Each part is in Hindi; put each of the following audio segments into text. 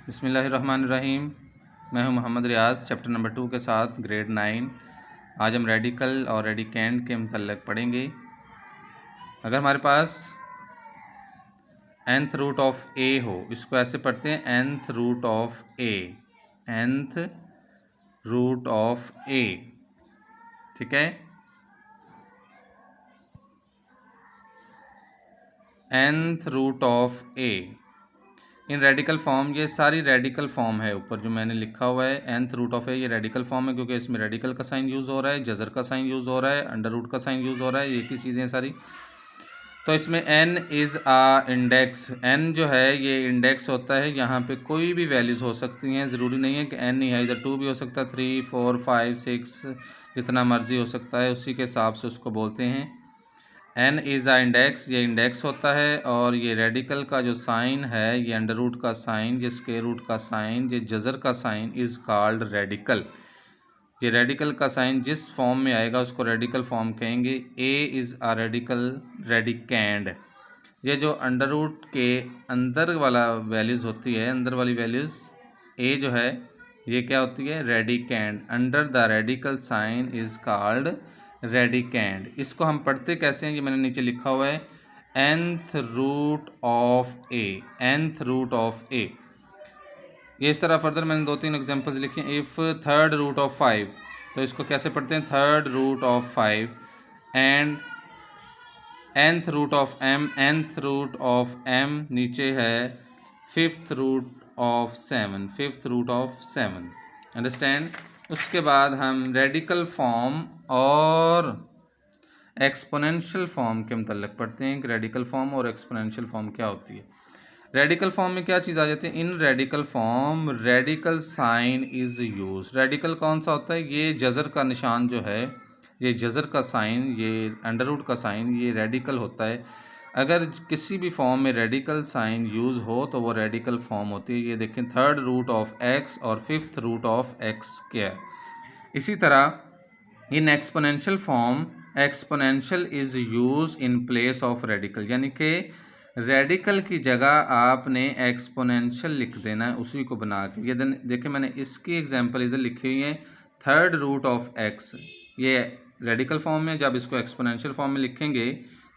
बिस्मिल्लाहिर्रहमानिर्रहीम। मैं हूं मोहम्मद रियाज, चैप्टर नंबर 2 के साथ ग्रेड 9। आज हम रेडिकल और रेडिकेंड के मुतल्लिक़ पढ़ेंगे। अगर हमारे पास nth रूट ऑफ a हो, इसको ऐसे पढ़ते हैं nth root of a, nth root of a, ठीक है। nth root of a in radical form, ये सारी रेडिकल फॉर्म है। ऊपर जो मैंने लिखा हुआ है nth रूट ऑफ ए, ये रेडिकल फॉर्म है क्योंकि इसमें रेडिकल का साइन यूज़ हो रहा है, जज़र का साइन यूज़ हो रहा है, अंडर रूट का साइन यूज़ हो रहा है, ये की चीज़ें सारी। तो इसमें n is a index, n जो है ये इंडेक्स होता है। यहाँ पे कोई भी वैल्यूज़ हो सकती हैं, ज़रूरी नहीं है कि n ही है, इधर 2 भी हो सकता है, 3, 4, 5, 6 जितना मर्ज़ी हो सकता है, उसी के हिसाब से उसको बोलते हैं। n इज़ आ इंडेक्स, ये इंडेक्स होता है। और ये रेडिकल का जो साइन है, ये अंडर रूट का साइन, ये स्क्वायर रूट का साइन, ये जज़र का साइन इज़ कॉल्ड रेडिकल। ये रेडिकल का साइन जिस फॉर्म में आएगा उसको रेडिकल फॉर्म कहेंगे। a is a radical, radicand. ये जो अंडर रूट के अंदर वाला वैल्यूज़ होती है, अंदर वाली वैल्यूज़ a जो है ये क्या होती है, radicand. Under the radical sign is called radicand. इसको हम पढ़ते कैसे हैं, ये मैंने नीचे लिखा हुआ है, nth root of a, nth root of a। ये इस तरह फर्दर मैंने 2-3 एग्जांपल्स लिखे हैं। इफ़ थर्ड रूट ऑफ 5, तो इसको कैसे पढ़ते हैं, third root of 5। And nth root of m, nth root of m नीचे है fifth root of 7, fifth root of 7। Understand. उसके बाद हम रेडिकल फॉर्म और एक्सपोनेंशियल फॉर्म के मतलब पढ़ते हैं कि रेडिकल फॉर्म और एक्सपोनेंशियल फॉर्म क्या होती है। रेडिकल फॉर्म में क्या चीज़ आ जाती है, in radical form radical sign is use. Radical कौन सा होता है, ये जज़र का निशान जो है, ये जज़र का साइन, ये अंडर रूट का साइन, ये रेडिकल होता है। अगर किसी भी फॉर्म में रेडिकल साइन यूज़ हो तो वो रेडिकल फॉर्म होती है। ये देखें, थर्ड रूट ऑफ x और fifth root of x square. इसी तरह in exponential form exponential is use in place of radical, यानी कि रेडिकल की जगह आपने एक्सपोनेंशियल लिख देना है उसी को बना के। ये देखिए मैंने इसकी एग्जांपल इधर लिखी हुई है, थर्ड रूट ऑफ x, ये रेडिकल फॉर्म में। जब इसको एक्सपोनेंशियल फॉर्म में लिखेंगे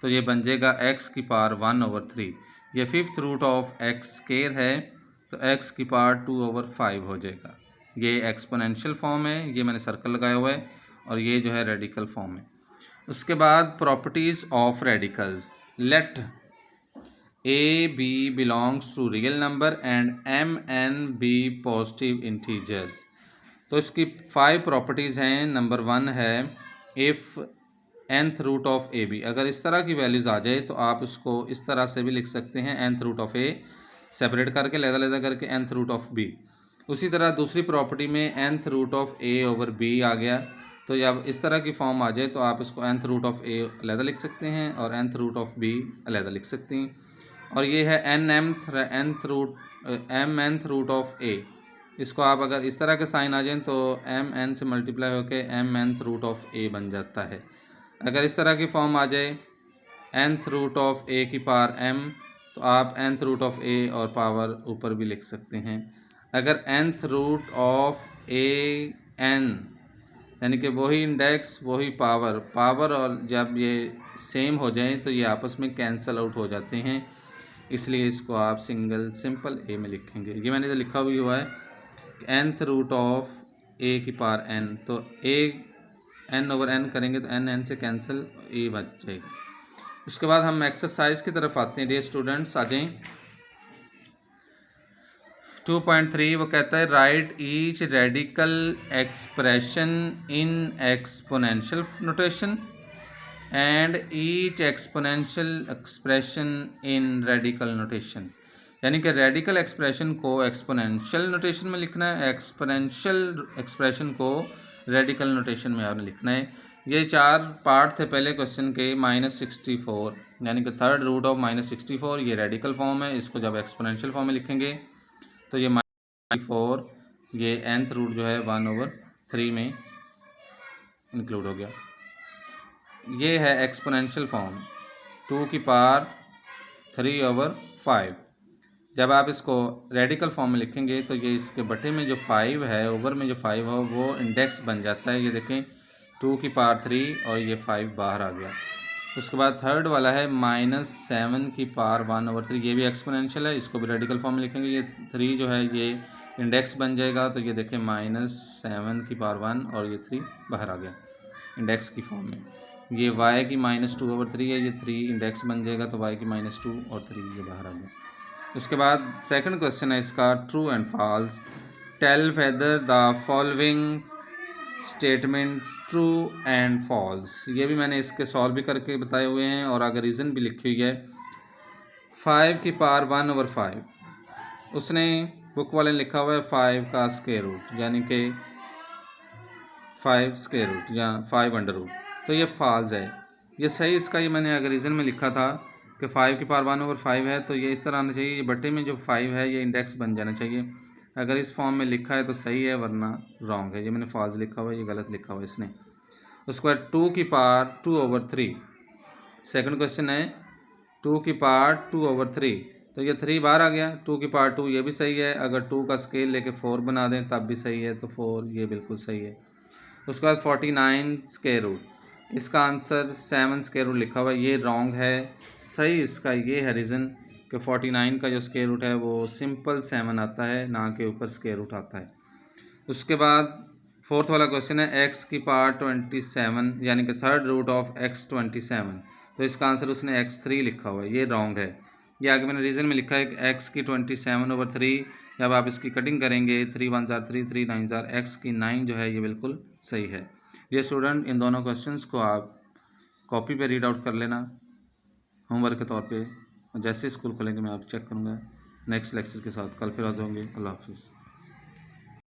तो ये बन जाएगा x की पावर 1/3। ये fifth root of x square है तो x की पावर 2/5 हो जाएगा। ये एक्सपोनेंशियल फॉर्म है, ये मैंने सर्कल लगाया हुआ है, और ये जो है रेडिकल फॉर्म है। उसके बाद properties of radicals. Let a b belongs to real number and m n be positive integers। तो इसकी 5 प्रॉपर्टीज़ हैं। नंबर 1 है, if nth root of A B, अगर इस तरह की वैल्यूज़ आ जाए तो आप इसको इस तरह से भी लिख सकते हैं, nth root of A separate करके लहदा करके nth रूट ऑफ बी। उसी तरह दूसरी प्रॉपर्टी में nth root of A over B आ गया, तो जब इस तरह की फॉर्म आ जाए तो आप इसको nth रूट ऑफ ए अलहदा लिख सकते हैं और nth रूट ऑफ बी अलहदा लिख सकते हैं। और ये है एम nth रूट ऑफ ए, इसको आप अगर इस तरह के साइन आ जाएं तो एम एन से मल्टीप्लाई होकर एम nth रूट ऑफ ए बन जाता है। अगर इस तरह की फॉर्म आ जाए nth रूट ऑफ ए की पावर m, तो आप nth रूट ऑफ ए और पावर ऊपर भी लिख सकते हैं। अगर nth root of A n, यानी कि वही इंडेक्स वही पावर और जब ये सेम हो जाएं तो ये आपस में कैंसल आउट हो जाते हैं, इसलिए इसको आप सिंपल ए में लिखेंगे। ये मैंने इधर लिखा भी हुआ है, nth रूट ऑफ ए की पावर n, तो ए n/n करेंगे तो n से कैंसिल, ए बच जाएगा। उसके बाद हम एक्सरसाइज की तरफ आते हैं। डियर स्टूडेंट्स, आ जाएं। 2.3 वो कहता है, right each radical expression in exponential notation and each exponential expression in radical notation. यानी कि रेडिकल एक्सप्रेशन को एक्सपोनेंशियल नोटेशन में लिखना है, एक्सपोनेंशियल एक्सप्रेशन को रेडिकल नोटेशन में आपने लिखना है। ये 4 पार्ट थे पहले क्वेश्चन के। -64 यानी कि थर्ड रूट ऑफ -64 ये रेडिकल फॉर्म है। इसको जब एक्सपोनेंशियल फॉर्म में लिखेंगे तो ये -4, ये nth रूट जो है 1/3 में इंक्लूड हो गया। ये है एक्सपोनेंशियल फॉर्म, 2 की पावर 3/5। जब आप इसको रेडिकल फॉर्म में लिखेंगे तो ये इसके बटे में जो 5 है, ओवर में जो 5 हो वो इंडेक्स बन जाता है। ये देखें 2 की पावर 3 और ये 5 बाहर आ गया। उसके बाद थर्ड वाला है -7 की पावर 1/3, ये भी एक्सपोनेंशियल है, इसको भी रेडिकल फॉर्म में लिखेंगे। ये 3 जो है ये इंडेक्स बन जाएगा, तो ये देखें -7 की पावर 1 और ये 3 बाहर आ गया इंडेक्स की फॉर्म में। ये y की -2/3 है, ये 3 इंडेक्स बन जाएगा, तो y की -2 और 3 ये बाहर आ गया। उसके बाद सेकंड क्वेश्चन है इसका true and false. Tell whether the following statement true and false. ये भी मैंने इसके सॉल्व भी करके बताए हुए हैं और आगे रीज़न भी लिखी हुई है। 5 की पावर 1/5, उसने बुक वाले ने लिखा हुआ है 5 का स्क्वायर रूट, यानी कि 5 स्क्वायर रूट या 5 अंडर रूट, तो ये फॉल्स है। ये सही इसका ये मैंने अगर रीज़न में लिखा था कि 5 की पावर 1/5 है, तो ये इस तरह आना चाहिए, ये बटे में जो 5 है ये इंडेक्स बन जाना चाहिए। अगर इस फॉर्म में लिखा है तो सही है, वरना रॉन्ग है। ये मैंने फॉल्स लिखा हुआ है, ये गलत लिखा हुआ है इसने। उसके बाद 2 की पावर 2/3, सेकंड क्वेश्चन है 2 की पावर 2/3, तो ये 3 बाहर आ गया। 2 की पावर 2 ये भी सही है, अगर 2 का स्केल लेके 4 बना दें तब भी सही है, तो 4 ये बिल्कुल सही है। उसके बाद 49 स्क्वायर रूट, इसका आंसर 7 स्क्वायर रूट लिखा हुआ है, ये रॉन्ग है। सही इसका ये है रीज़न कि 49 का जो स्क्वायर रूट है वो सिंपल 7 आता है, ना के ऊपर स्क्वायर रूट आता है। उसके बाद फोर्थ वाला क्वेश्चन है x की पावर 27, यानी कि थर्ड रूट ऑफ x 27, तो इसका आंसर उसने x3 लिखा हुआ है, ये रॉन्ग है। ये आगे मैंने रीज़न में लिखा है कि x की 27/3, जब आप इसकी कटिंग करेंगे 3 1 जार 3 3 9 जार, x की 9 जो है ये बिल्कुल सही है। ये स्टूडेंट इन दोनों क्वेश्चंस को आप कॉपी पे रीड आउट कर लेना होमवर्क के तौर पे। जैसे स्कूल खोलेंगे मैं आप चेक करूँगा नेक्स्ट लेक्चर के साथ। कल फिर आ जाऊँगी। अल्लाह हाफिज़।